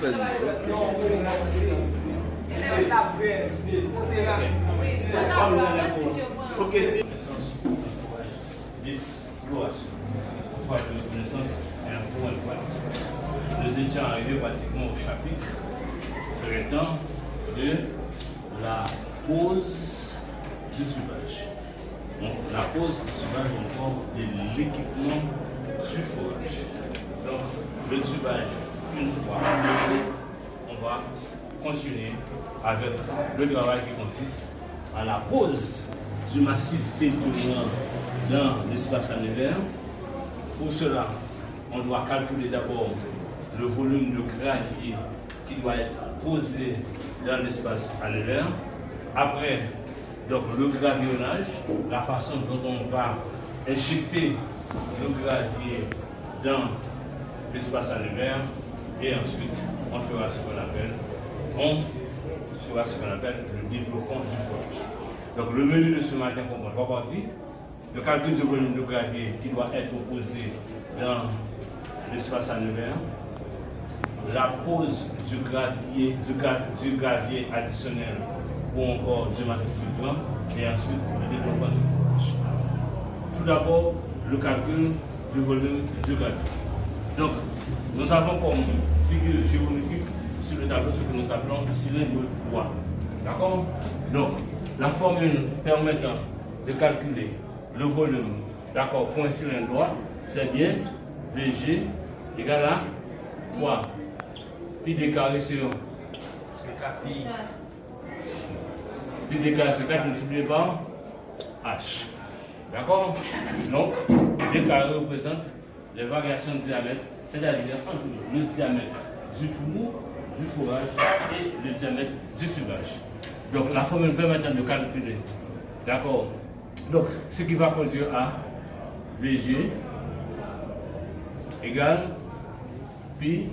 Ok, c'est. L'exploration. Une fois de reconnaissance et encore une fois d'exploration. Nous étions arrivés pratiquement au chapitre traitant de la pose du tubage. Donc, la pose du tubage encore de l'équipement du forage. Donc, le tubage, une fois posé, on va continuer avec le travail qui consiste à la pose du massif filtrant dans l'espace annulaire. Pour cela, on doit calculer d'abord le volume de gravier qui doit être posé dans l'espace annulaire. Après, donc, le gravillonnage, la façon dont on va injecter le gravier dans l'espace annulaire. Et ensuite, on fera ce qu'on appelle le développement du forage. Donc, le menu de ce matin comprend trois parties. Le calcul du volume de gravier qui doit être posé dans l'espace annulaire, la pose du gravier additionnel ou encore du massif filtrant, et ensuite le développement du forage. Tout d'abord, le calcul du volume du gravier. Donc, nous avons comme figure géométrique sur le tableau ce que nous appelons le cylindre de bois. D'accord? Donc, la formule permettant de calculer le volume, d'accord, pour un cylindre droit, c'est bien VG égale à quoi? Pi d carré sur pi d carré sur 4 multiplié par H. D'accord? Donc, d carré représente les variations de diamètre, c'est-à-dire entre le diamètre du trou, du fourrage et le diamètre du tubage. Donc, la formule permettant de calculer, d'accord? Donc, ce qui va conduire à VG égale pi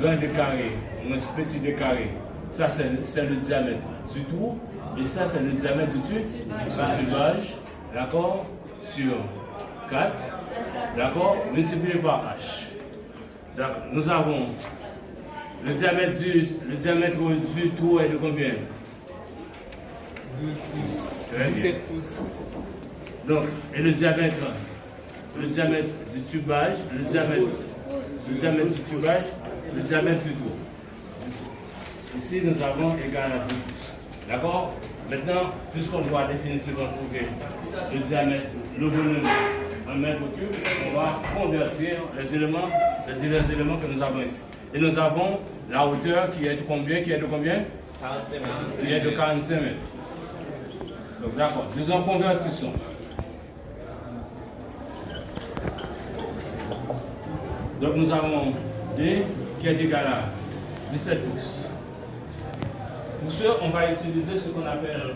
grand de carré moins petit de carré. Ça, c'est le diamètre du trou et ça, c'est le diamètre du tubage, d'accord, sur 4, d'accord, multiplié par H. Donc, nous avons le diamètre du trou est de combien? 12 pouces, 17 pouces. Donc, et le diamètre du tubage, le diamètre du tubage, le diamètre du trou. Ici, nous avons égal à 10 pouces. D'accord? Maintenant, puisqu'on doit définitivement trouver le diamètre, le volume en mètres cubes, on va convertir les divers éléments que nous avons ici. Et nous avons la hauteur qui est de combien? 45 mètres. Qui est de 45 mètres. Donc d'accord, disons convertissons. Donc nous avons D qui est égal à 17 pouces. Pour ce, on va utiliser ce qu'on appelle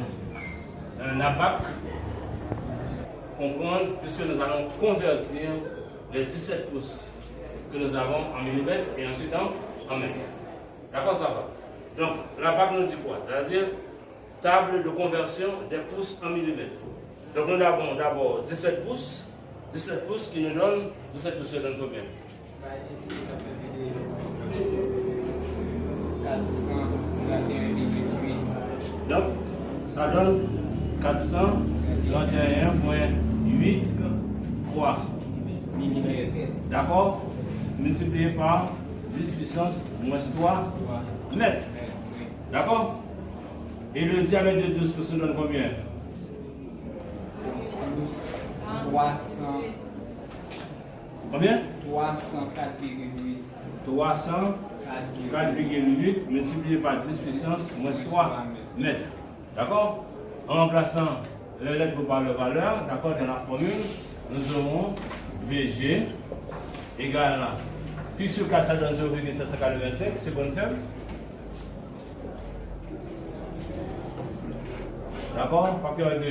un ABAC. Comprendre, puisque nous allons convertir les 17 pouces que nous avons en millimètres et ensuite en mètres. D'accord, ça va. Donc l'ABAC nous dit quoi? C'est-à-dire table de conversion des pouces en millimètres. Donc nous avons d'abord 17 pouces qui nous donne, 17 pouces donne combien? 431,8. Donc ça donne 431,8 quoi? Millimètres. D'accord? Multiplié par 10 puissance moins 3 mètres. D'accord? Et le diamètre de 12 pouces donne combien? 300. Combien? 304,8. 304,8 multiplié par 10 puissance moins 3 mètres. D'accord? En remplaçant les lettres par leur valeur, d'accord, dans la formule, nous aurons VG égale à pi sur 4, ça donne 0,785, c'est bonne faible. D'accord? Facteur 2.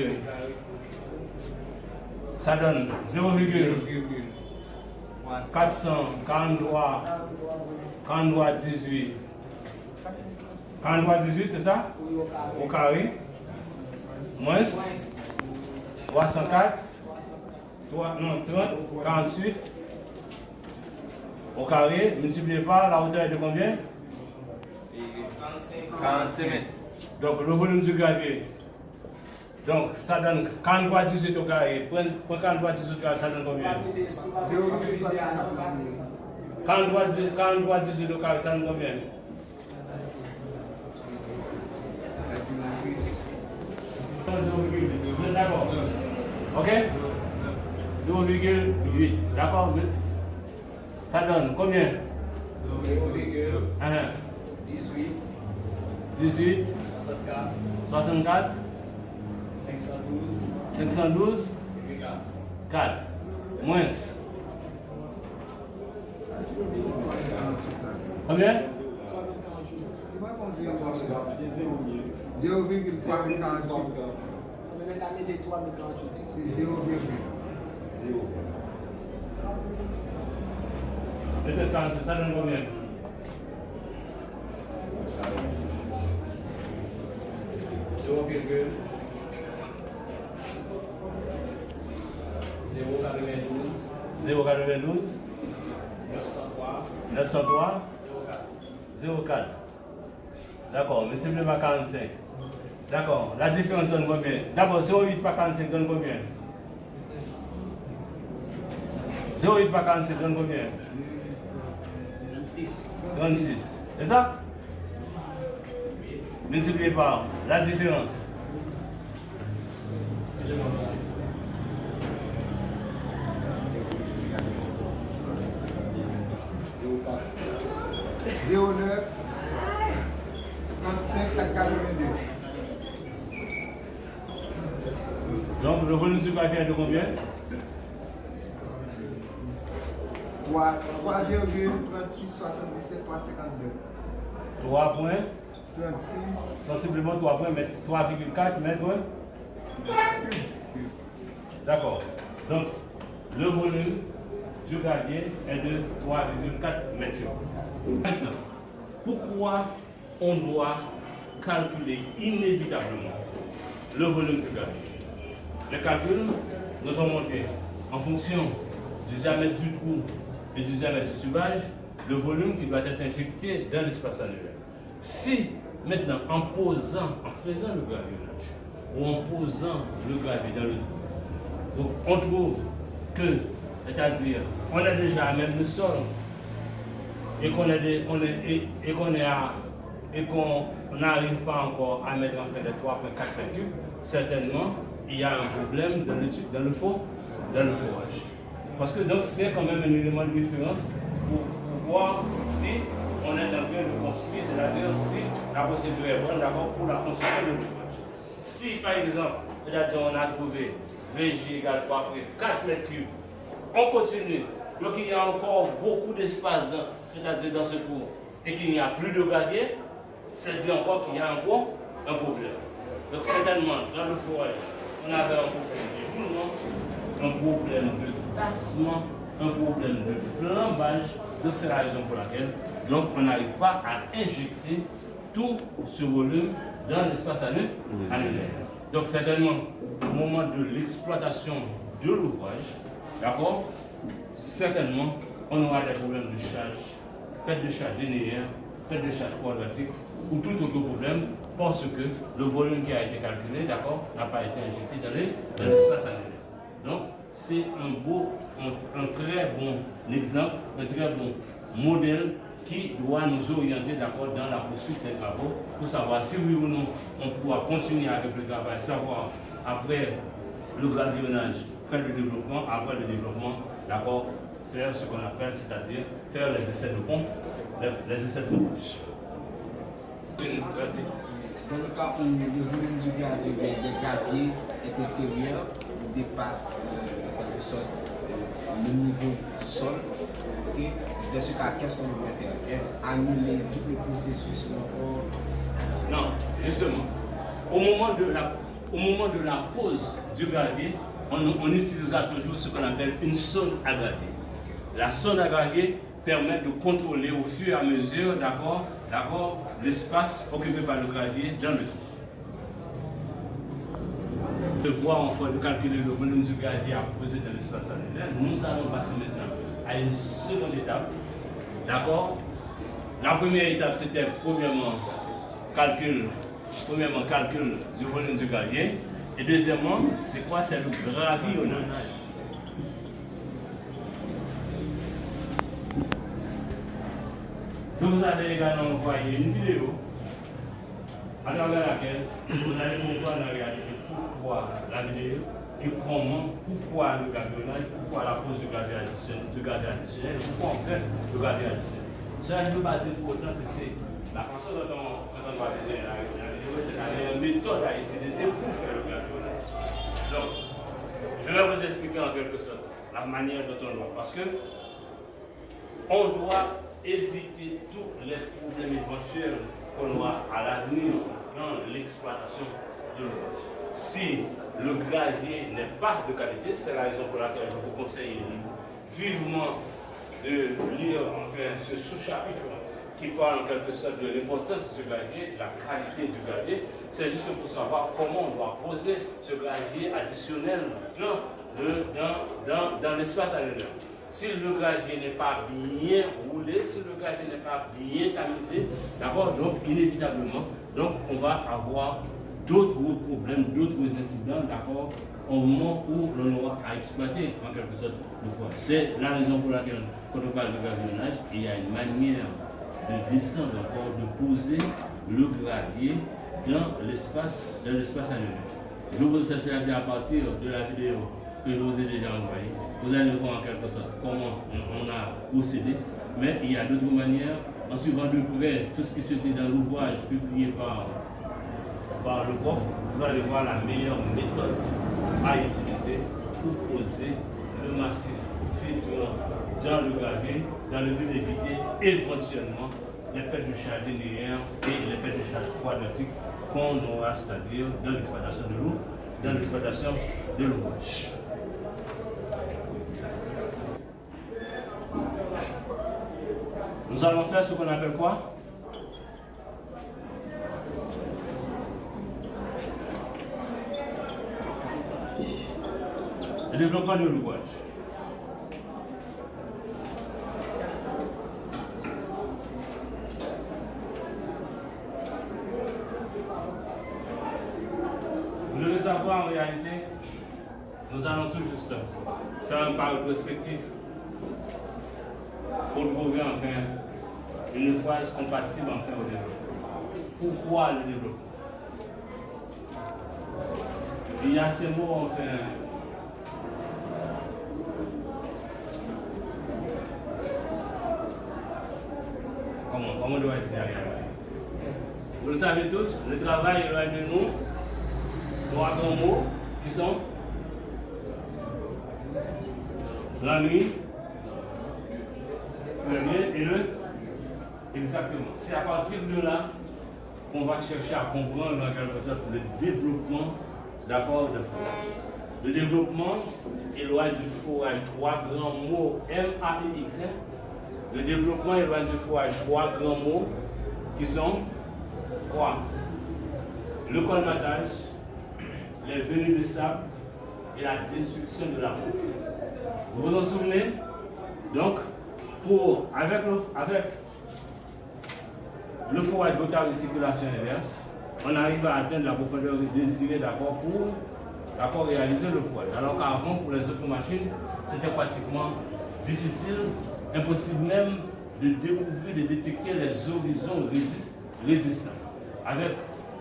Ça donne 0,443,18. 43,18, c'est ça? Au carré. Moins 304, 30, 48, au carré, multiplié par la hauteur est de combien? 45 mètres. Donc le volume du gravier. Donc ça donne 43,18 au carré. Pour 43,18 au carré, ça donne combien? 43,18 au carré, ça donne combien? D'accord. Ok? 0,8. D'accord? Ça donne combien? 18, 64, 512, 4, moins. Combien? 0,48. C'est 0,0. Peut-être ça donne combien? 0,92, 903, 0,4. D'accord, multiplié par 45. D'accord, la différence donne combien? D'abord, 0,8 par 45 donne combien? 0,8 par 45 donne combien? 36. C'est ça? Multiplié par la différence. Excusez-moi, monsieur. Zéro 9 35 82. Donc le volume du gravier est de combien? 3,36 77 352. 3 points. 36. Sensiblement 3 points, 3,4 mètres. D'accord. Donc le volume du gravier est de 3,4 mètres. Maintenant, pourquoi on doit calculer inévitablement le volume du gravier? Les calculs nous ont montré en fonction du diamètre du trou et du diamètre du tubage, le volume qui doit être injecté dans l'espace annulaire. Si maintenant, en faisant le gravillonnage ou en posant le gravier dans le trou, donc on trouve que, c'est-à-dire, on a déjà même le sol et qu'on n'arrive pas encore à mettre en fait les 3,4 mètres cubes, certainement il y a un problème dans le forage. Parce que donc c'est quand même un élément de référence pour voir si on est en train de construire, c'est-à-dire si la procédure est bonne d'accord pour la construction de l'ouvrage. Si par exemple, c'est-à-dire on a trouvé VG égale 4 mètres cubes, on continue, donc il y a encore beaucoup d'espace, c'est-à-dire dans ce trou, et qu'il n'y a plus de gravier, c'est-à-dire encore qu'il y a encore un problème. Donc certainement, dans le forage, on avait un problème d'écoulement, un problème de tassement, un problème de flambage. Donc c'est la raison pour laquelle donc, on n'arrive pas à injecter tout ce volume dans l'espace annulaire. Donc certainement, au moment de l'exploitation de l'ouvrage, d'accord, certainement, on aura des problèmes de charge, perte de charge linéaire, perte de charge quadratique ou tout autre problème parce que le volume qui a été calculé, d'accord, n'a pas été injecté dans l'espace annulaire. Donc, c'est un très bon exemple, un très bon modèle qui doit nous orienter d'accord dans la poursuite des travaux pour savoir si oui ou non on pourra continuer avec le travail, savoir après le gravillonnage, faire le développement, après le développement, d'accord, faire ce qu'on appelle, c'est-à-dire faire les essais de pompe, les essais de pompage. Dans le cas où le volume du gravier, des graviers est inférieur, il dépasse en quelque sorte le niveau du sol, okay? Dans ce cas, qu'est-ce qu'on devrait faire? Est-ce annuler tout le processus encore? Non, justement, au moment de la pose du gravier, on utilisera toujours ce qu'on appelle une sonde à gravier. La sonde à gravier permet de contrôler au fur et à mesure, d'accord, l'espace occupé par le gravier dans le trou. De voir, enfin, de calculer le volume du gravier à poser dans l'espace annulaire, nous allons passer maintenant à une seconde étape D'accord? La première étape, c'était premièrement calcul du volume du gravier. Et deuxièmement, c'est quoi? C'est le gravillonnage. Je vous avais également envoyé une vidéo à travers laquelle vous allez pouvoir la réalité, pourquoi la vidéo et pourquoi le gravillonnage, pourquoi la pose du gravier additionnel, pourquoi on fait le gravier additionnel. Cela ne veut pas dire pour autant que c'est la façon dont on va viser la vidéo, c'est la meilleure méthode à utiliser pour faire le gravillonnage. Donc, je vais vous expliquer en quelque sorte la manière dont on doit. Parce que on doit éviter tous les problèmes éventuels qu'on aura à l'avenir dans l'exploitation de l'eau. Si le gravier n'est pas de qualité, c'est la raison pour laquelle je vous conseille vivement de lire enfin ce sous-chapitre qui parle en quelque sorte de l'importance du gravier, de la qualité du gravier. C'est juste pour savoir comment on doit poser ce gravier additionnel dans l'espace annuaire. Si le gravier n'est pas bien roulé, si le gravier n'est pas bien tamisé, d'abord, donc inévitablement, donc on va avoir d'autres problèmes, d'autres incidents, d'accord, au moment où l'on aura à exploiter en quelque sorte le foie. C'est la raison pour laquelle, quand on parle de gravillonnage, il y a une manière de descendre encore, de poser le gravier dans l'espace annuel. Je vous laisse dire à partir de la vidéo que je vous ai déjà envoyée. Vous allez voir en quelque sorte comment on a procédé, mais il y a d'autres manières, en suivant de près tout ce qui se dit dans l'ouvrage publié par le prof, vous allez voir la meilleure méthode à utiliser pour poser le massif filtrant dans le gravier, dans le but d'éviter éventuellement les pertes de charge linéaire et les pertes de charge quadratique qu'on aura, c'est-à-dire dans l'exploitation de l'eau, dans l'exploitation de l'ouvrage. Nous allons faire ce qu'on appelle quoi? Le développement de l'ouvrage. Vous devez savoir en réalité, nous allons tout juste faire un pas prospectif pour trouver enfin une phase compatible enfin au développement. Pourquoi le développement? Il y a ces mots enfin. Comment doit être la réalité? Vous le savez tous, le travail éloigne de nous trois grands mots qui sont la nuit, le bien et le exactement. C'est à partir de là qu'on va chercher à comprendre en quelque sorte le développement d'accord de forage. Le développement éloigne du forage trois grands mots M-A-I-X. Le développement éloigne du forage trois grands mots qui sont quoi? Le colmatage, les venues de sable et la destruction de la peau. Vous vous en souvenez? Donc, avec le forage rotaire de circulation inverse, on arrive à atteindre la profondeur désirée d'accord pour réaliser le forage. Alors qu'avant, pour les autres machines, c'était pratiquement difficile, impossible même de découvrir, de détecter les horizons résistants. Avec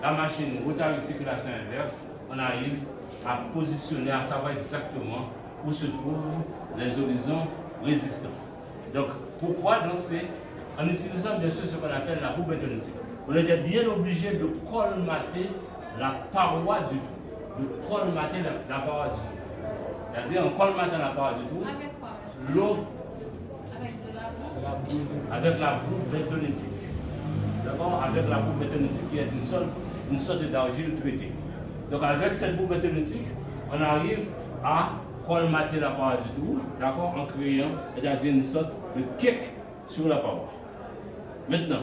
la machine rotaire de circulation inverse, on arrive à positionner, à savoir exactement où se trouvent les horizons résistants. Donc, pourquoi? Donc, c'est en utilisant bien sûr ce qu'on appelle la roue bétonétique. On était bien obligé de colmater la paroi du tout. De colmater la paroi du tout. C'est-à-dire, en colmatant la paroi du tout, avec quoi? l'eau. Avec de la boue? Avec la boue bétonétique. D'accord? Avec la boue bétonétique qui est une sorte d'argile traitée. Donc avec cette boue bétonétique, on arrive à colmater la paroi du tout, d'accord, en créant, c'est-à-dire une sorte de cake sur la paroi. Maintenant,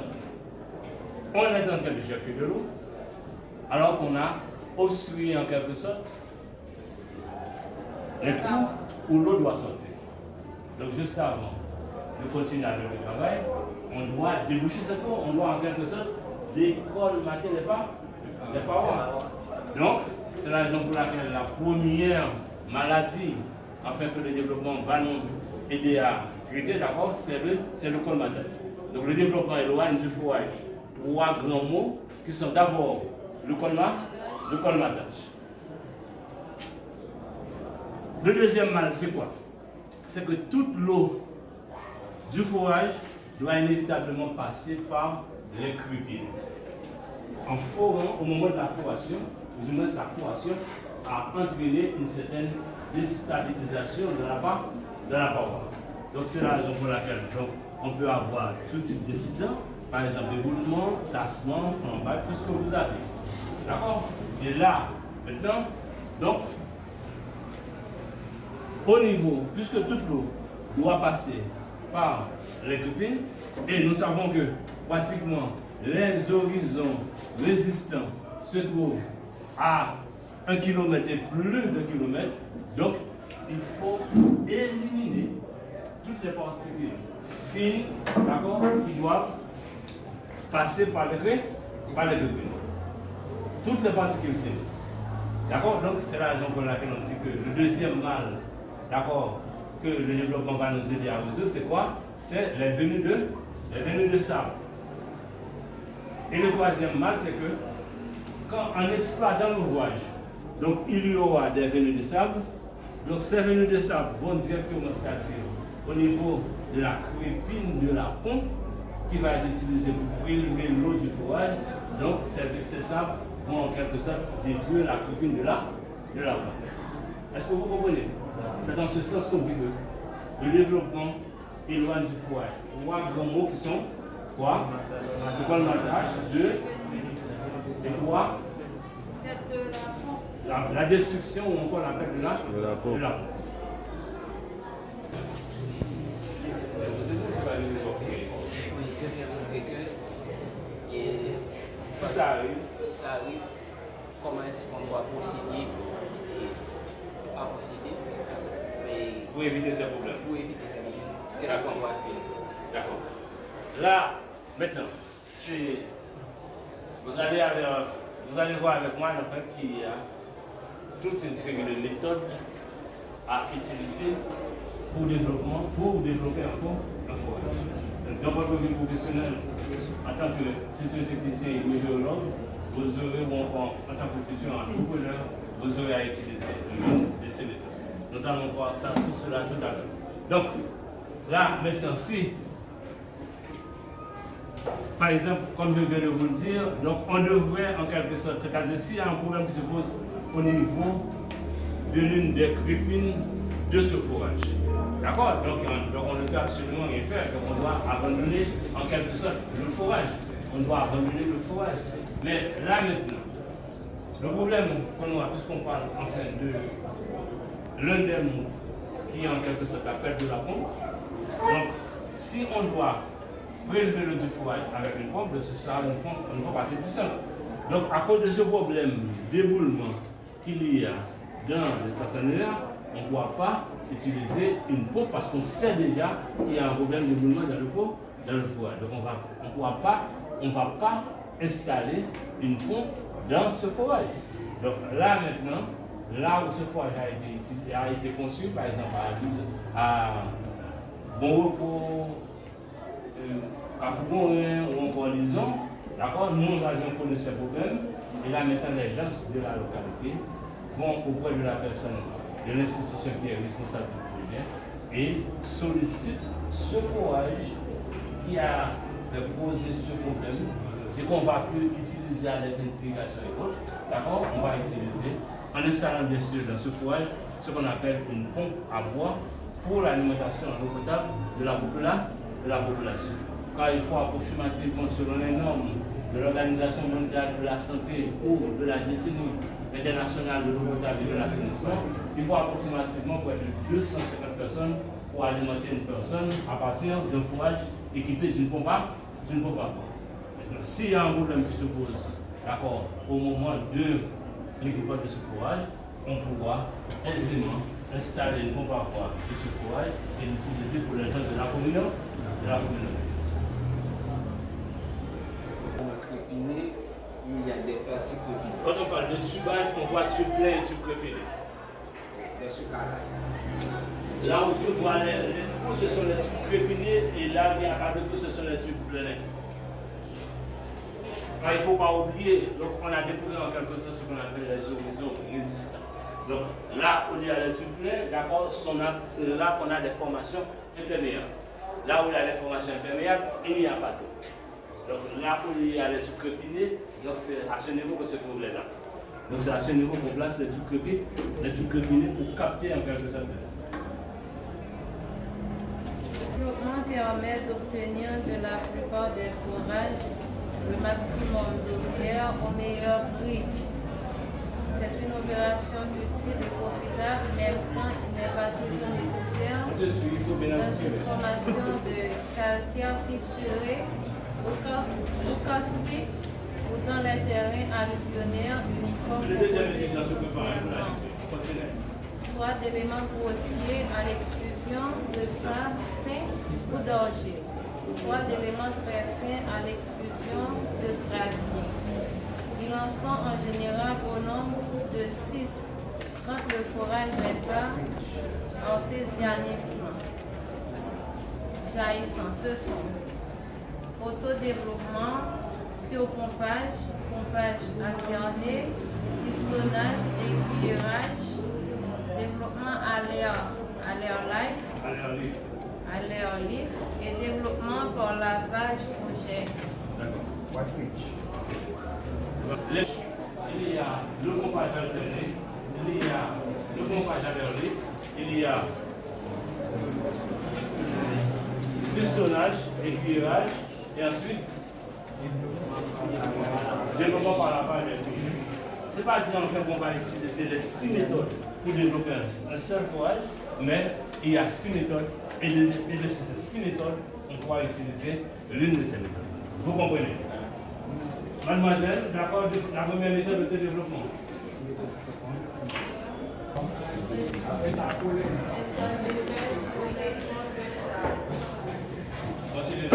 on est en train de chercher de l'eau, alors qu'on a obstrué en quelque sorte les trous où l'eau doit sortir. Donc juste avant de continuer avec le travail, on doit déboucher cette eau, on doit en quelque sorte décolmater les parois. Donc, c'est la raison pour laquelle la première maladie, afin que le développement va nous aider à traiter, d'accord, c'est le colmatage. Donc le développement éloigne du fourrage trois grands mots qui sont d'abord le colmatage. Le deuxième mal, c'est quoi? C'est que toute l'eau du fourrage doit inévitablement passer par les crépines. En forant, au moment de la fourration, plus ou moins la fourration a entraîné une certaine déstabilisation de la paroi. Donc c'est la raison pour laquelle on peut avoir tout type d'incident, par exemple éboulement, tassement, flambage, tout ce que vous avez. D'accord? Et là, maintenant, donc, au niveau, puisque toute l'eau doit passer par les crépines, et nous savons que pratiquement les horizons résistants se trouvent à 1 km et plus de kilomètres, donc il faut éliminer toutes les particules fines, d'accord, qui doivent passer par les crépines. Toutes les particules fines. D'accord? Donc c'est la raison pour laquelle on dit que le deuxième mal, d'accord, que le développement va nous aider à résoudre, c'est quoi? C'est les venues de sable. Et le troisième mal, c'est que quand on exploitant l'ouvrage, donc il y aura des venues de sable, donc ces venues de sable vont directement se casser au niveau de la crépine de la pompe qui va être utilisée pour prélever l'eau du fourrage. Donc ces sables vont en quelque sorte détruire la crépine de la pompe. Est-ce que vous comprenez? C'est dans ce sens qu'on dit que le développement éloigne du fourrage. Trois grands mots qui sont quoi? Le colmatage, c'est quoi? La destruction ou encore la perte de la pompe. Si ça arrive, comment est-ce qu'on doit procéder à procéder pour éviter ces problèmes? Qu'est-ce qu'on doit faire? D'accord. Là, maintenant, vous allez voir avec moi en fait qu'il y a toute une série de méthodes à utiliser pour développer un fourrage. Dans votre vie professionnelle, en tant que futur technicien et météorologue, vous aurez, ou encore en tant que futur entrepreneur, vous aurez à utiliser l'une de ces méthodes. Nous allons voir ça, tout cela tout à l'heure. Donc, là, maintenant, si, par exemple, comme je viens de vous le dire, donc on devrait en quelque sorte, c'est-à-dire s'il y a un problème qui se pose au niveau de l'une des crépines de ce fourrage. D'accord? Donc on ne peut absolument rien faire. Donc on doit abandonner en quelque sorte le fourrage. On doit abandonner le fourrage. Mais là maintenant, le problème qu'on a, puisqu'on parle enfin de l'un des mots qui est en quelque sorte la perte de la pompe, donc si on doit prélever l'eau du fourrage avec une pompe, ce sera une pompe, on ne va passer tout seul. Donc à cause de ce problème d'éboulement qu'il y a dans l'espace annuaire, on ne pourra pas utiliser une pompe parce qu'on sait déjà qu'il y a un problème d'éboulement dans le fourrage. Donc on ne va pas installer une pompe dans ce fourrage. Donc là maintenant, là où ce fourrage a été conçu, par exemple à Bon Repos, à Foucault ou encore Lison, d'accord, nous avions connu ce problème. Et là maintenant les gens de la localité vont auprès de la personne de l'institution qui est responsable du projet et sollicitent ce fourrage qui a posé ce problème et qu'on va plus utiliser à des irrigations et autres. D'accord? On va utiliser en installant bien sûr dans ce fourrage ce qu'on appelle une pompe à bois pour l'alimentation en eau potable de la population. Car il faut approximativement, selon les normes de l'Organisation mondiale de la santé ou de la décennie internationale de l'eau potable et de l'assainissement, il faut approximativement près de 250 personnes pour alimenter une personne à partir d'un fourrage équipé d'une pompe à bois. S'il y a un problème qui se pose, d'accord, au moment de l'équipement de ce fourrage, on pourra aisément installer une pompe à froid sur ce fourrage et l'utiliser pour les gens de la communauté. Il y a des petits crépinés. Quand on parle de tubage, on voit tube plein et tube crépiné. Des sucres. Là où tu vois les trous, ce sont les tubes crépinés et là, il y a pas de trous, ce sont les tubes pleins. Il ne faut pas oublier, donc on a découvert en quelque sorte ce qu'on appelle les horizons résistants. Donc là où il y a les tubes pleins, d'accord, c'est là qu'on a des formations imperméables. Là où il y a les formations imperméables, il n'y a pas d'eau. Donc là où il y a les tubes crépinés, c'est à ce niveau que se trouve les lacs. Donc c'est à ce niveau qu'on place les tubes crépinés pour capter en quelque sorte. Le développement permet d'obtenir de la plupart des fourrages le maximum d'eau claire au meilleur prix. C'est une opération utile et profitable, même quand il n'est pas toujours nécessaire dans une formation de calcaire fissuré ou caustique ou dans les terrains alluvionnaires uniformes composés essentiellement soit d'éléments grossiers à l'exclusion de sable fin ou d'argile, soit d'éléments très fins à l'exclusion de gravier. Ils en sont en général au nombre de 6 quand le fourrage n'est pas artésianisme. Jaillissant, ce sont autodéveloppement, surpompage, pompage alterné, pistonnage, aiguillage, développement à l'air lift et développement par lavage au jet. Il y a le pompage alterné, il y a le pompage à l'air libre, il y a pistonnage, aiguillage et ensuite développement par lavage des fluides. Ce n'est pas dire en fait qu'on va utiliser les 6 méthodes pour développer un seul fourrage, mais il y a 6 méthodes et de ces 6 méthodes, on pourra utiliser l'une de ces méthodes. Vous comprenez? Mademoiselle, d'accord, la première méthode de développement. Continuez.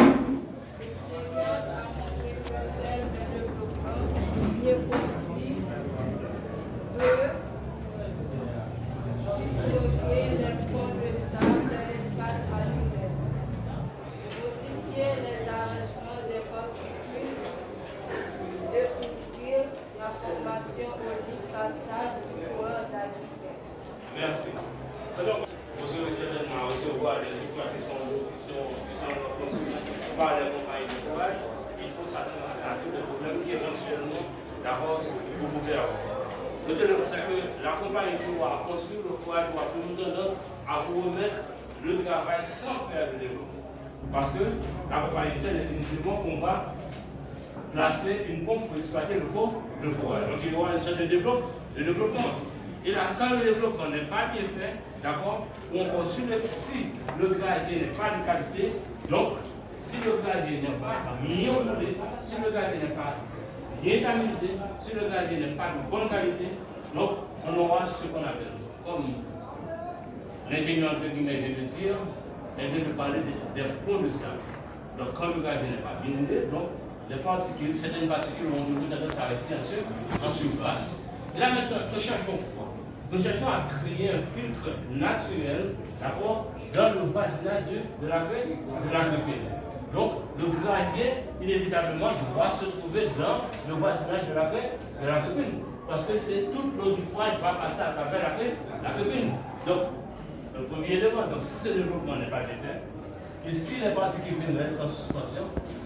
Merci. Alors, vous aurez certainement recevoir des ouvrages qui sont construits par les compagnies de fourrage. Il faut certainement faire attention des problèmes qui éventuellement, d'abord, vous pouvez avoir. Peut-être que la compagnie qui va construire le fourrage va avoir tendance à vous remettre le travail sans faire de développement. Parce que la compagnie sait définitivement qu'on va placer une pompe pour exploiter le fourrage. Donc il y aura un certain développement. Et là, quand le développement n'est pas bien fait, d'accord, on consulte si le gravier n'est pas de qualité, donc si le gravier n'est pas bien roulé, si le gravier n'est pas bien tamisé, si le gravier n'est pas de bonne qualité, donc on aura ce qu'on appelle, comme l'ingénieur entre guillemets vient de dire, elle vient de parler des ponts de sable. Donc quand le gravier n'est pas bien roulé, donc les particules, certaines particules vont toujours tendance à rester en surface. Et là maintenant, nous cherchons à créer un filtre naturel, d'accord, dans le voisinage de la crépine. Donc, le gravier, inévitablement, doit se trouver dans le voisinage de la crépine. Parce que c'est toute l'eau du foie qui va passer à travers la crépine. Donc, le premier élément, donc si ce développement n'est pas bien fait, et si les particules fines restent en suspension,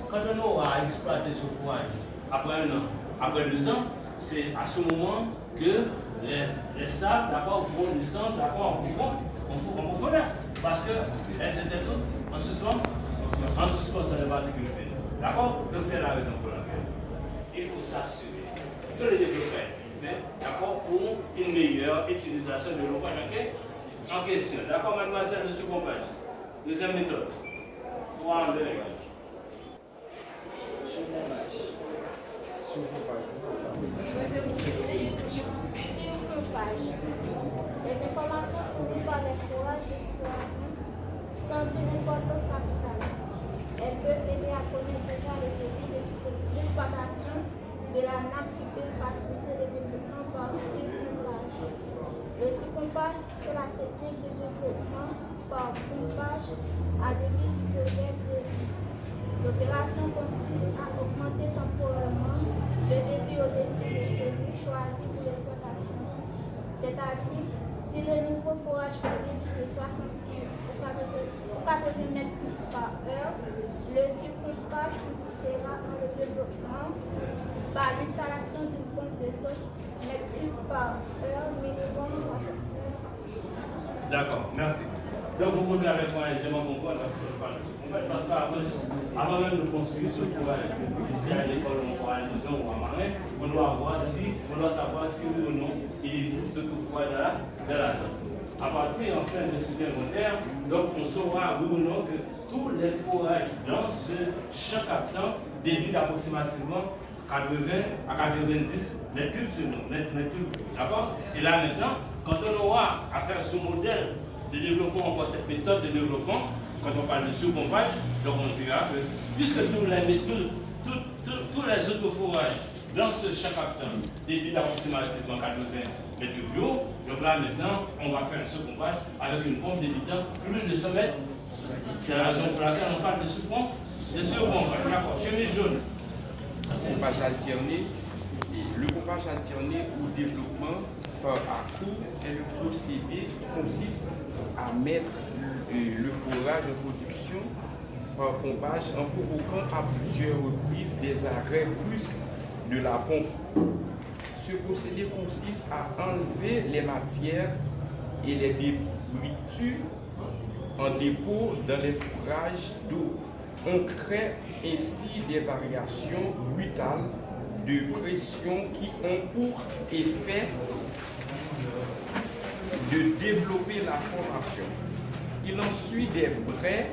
quand on aura exploité ce fourrage après 1 an, après 2 ans, c'est à ce moment que les sables, d'accord, vont descendre, d'accord, en profondeur. Parce qu'elles étaient toutes en suspension de particules fines. D'accord? Donc c'est la raison pour laquelle il faut s'assurer que le développement est fait, d'accord, pour une meilleure utilisation de l'eau en question. D'accord, mademoiselle, le second page. Deuxième méthode. 3 en 2 réglages. Les informations fournies importance capitale. Elles peuvent aider à connaître déjà le débit d'exploitation de la nappe qui peut faciliter le développement par surpompage. Le surpompage, c'est la technique de développement par pompage à débit supérieur de vie. L'opération consiste à augmenter temporairement le débit au-dessus de celui choisi pour l'exploitation. C'est-à-dire, si le niveau forage fait débit de 75 ou 80 mètres cubes par heure, le surpompage consistera dans le développement par l'installation d'une pompe de 100 mètres cubes par heure, minimum 60 mètres. D'accord, merci. Donc vous pouvez avec moi aisément comprendre ce que je parle. En fait, parce qu'avant même de construire ce forage, ici à l'école ou à Lison ou à Marin, on doit savoir si oui ou non il existe tout forage dans la zone. À partir en fin de supplémentaire, donc on saura oui ou non que tous les forages dans ce champ captant débutent approximativement 80 à 90 mètres cubes sur mètre cube. D'accord? Et là maintenant, quand on aura à faire ce modèle de développement, encore cette méthode de développement, quand on parle de surpompage, donc on dira que puisque tous les autres forages dans ce champ captant débutent approximativement 80 mètres cubes, donc là maintenant on va faire un surpompage avec une pompe débutant plus de 100 mètres. C'est la raison pour laquelle on parle de surpompage. D'accord, chemise jaune. Pompage alterné. Et le pompage alterné ou développement par à-coup est le procédé qui consiste à mettre le forage en production par pompage en provoquant à plusieurs reprises des arrêts brusques de la pompe. Ce procédé consiste à enlever les matières et les détritus en dépôt dans les fourrages d'eau. On crée ainsi des variations brutales de pression qui ont pour effet de développer la formation. Il en suit des brefs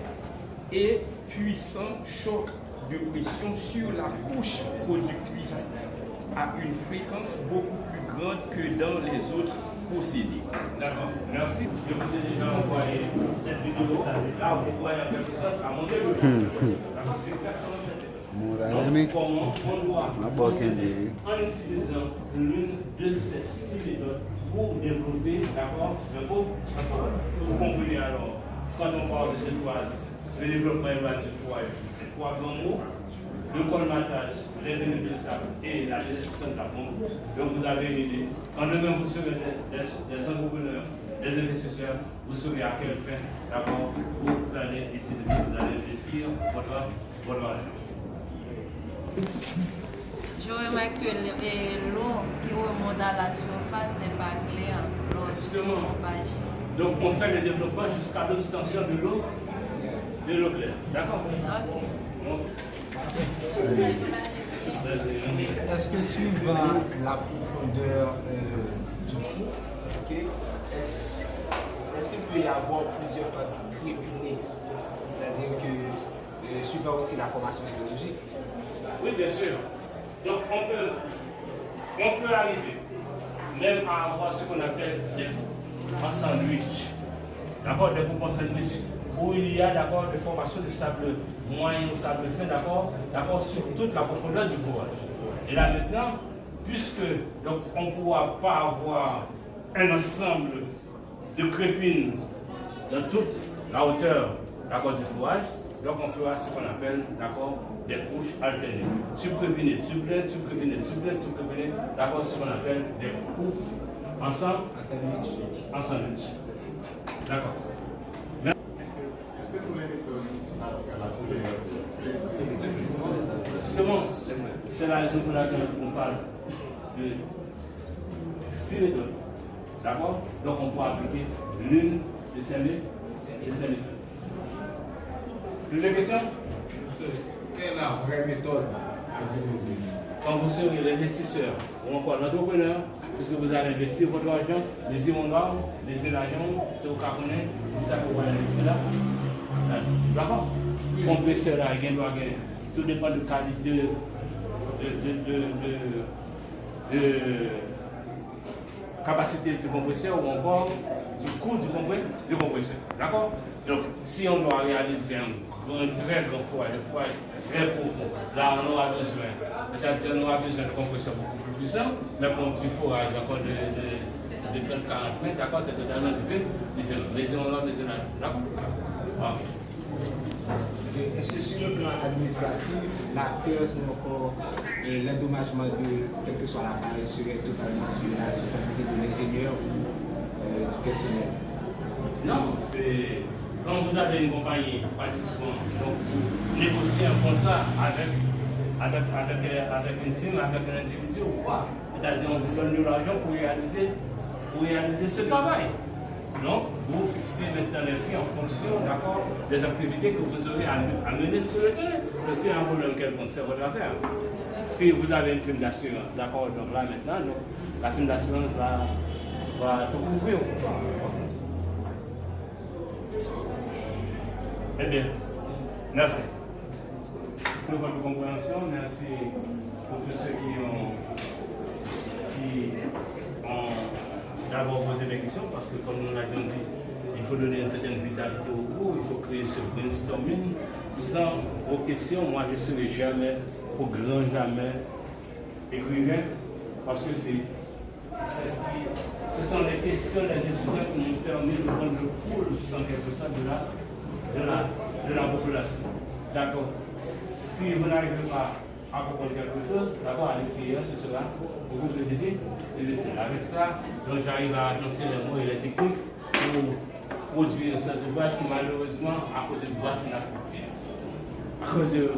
et puissants chocs de pression sur la couche productrice à une fréquence beaucoup plus grande que dans les autres procédés. D'accord, merci. Je vous ai déjà envoyé cette vidéo. Là, vous voyez en quelque sorte à monter le D'accord, c'est exactement ça. Donc, comment on doit procéder en utilisant l'une de ces 6 méthodes pour développer, d'accord, vous comprenez alors, quand on parle de cette phase, le développement évalué du foyer, c'est 3 grands mots, le colmatage, les veines de sable et la destruction de la pompe. Donc vous avez une idée. Quand demain vous serez des entrepreneurs, des investisseurs, vous saurez à quelle fin, d'accord, vous allez utiliser, vous allez investir votre argent. Je remarque que l'eau qui remonte à la surface n'est pas claire lors du surpompage. Donc on fait le développement jusqu'à l'obtention de l'eau claire. D'accord? Ok. Donc, Est-ce que suivant la profondeur du trou, okay, est-ce qu'il peut y avoir plusieurs parties prépinées? C'est-à-dire que suivant aussi la formation géologique? oui, bien sûr. Donc on peut arriver même à avoir ce qu'on appelle des coupes en sandwich. D'accord, des coupes en sandwich où il y a d'accord des formations de sable moyen ou sable fin, d'accord, sur toute la profondeur du forage. Et là maintenant, puisque donc, on ne pourra pas avoir un ensemble de crépines dans toute la hauteur d'accord, du forage, donc on fera ce qu'on appelle d'accord, des couches alternées. Subcrépinées, subcrépinées, d'accord, ce qu'on appelle des coupes ensemble, en sandwich. D'accord. Justement, c'est la raison pour laquelle on parle de 6 méthodes. D'accord? Donc on peut appliquer l'une de ces méthodes. Plus de questions? Quelle est la vraie méthode? Quand vous serez l'investisseur ou encore l'entrepreneur, puisque vous allez investir votre argent, les immondables, les élargons, c'est au Cameroun, c'est ça que vous allez investir là. D'accord? Le compresseur là, il doit gagner. Tout dépend de qualité de capacité du compresseur ou encore du coût du compresseur. D'accord? Donc, si on doit réaliser un très grand foyer très profond, là on aura besoin, c'est-à-dire on aura besoin de compression beaucoup plus puissant, mais pour un petit forage encore de 30-40 mètres, d'accord, c'est totalement différent. Mais si on a besoin, d'accord? Est-ce que sur le plan administratif, la perte ou encore l'endommagement de quel que soit l'appareil serait totalement sur la responsabilité de l'ingénieur ou du personnel? Non, c'est quand vous avez une compagnie, pratiquement, donc vous négociez un contrat avec une firme, avec un individu ou quoi. C'est-à-dire on vous donne de l'argent pour réaliser ce travail. Donc, vous fixez maintenant les prix en fonction, d'accord, des activités que vous aurez à mener sur le terrain. C'est un problème quelconque, c'est votre affaire. Si vous avez une firme d'assurance, d'accord, donc là maintenant, donc, la firme d'assurance va tout couvrir. Eh bien, merci. Pour votre compréhension, merci pour tous ceux qui ont d'abord posé des questions, parce que comme nous l'avons dit, il faut donner une certaine vitalité au cours, il faut créer ce brainstorming. Sans vos questions, moi je ne serai jamais, au grand jamais, écrivain, parce que ce sont les questions des étudiants qui nous permettent de prendre le pouls, sans quelque chose de la population. D'accord. Si vous n'arrivez pas à comprendre quelque chose, d'abord à l'extérieur, ce sera beaucoup plus difficile. Avec ça, donc j'arrive à annoncer les mots et les techniques pour produire ces ouvrages qui malheureusement, à cause de bois, c'est la faute. À cause de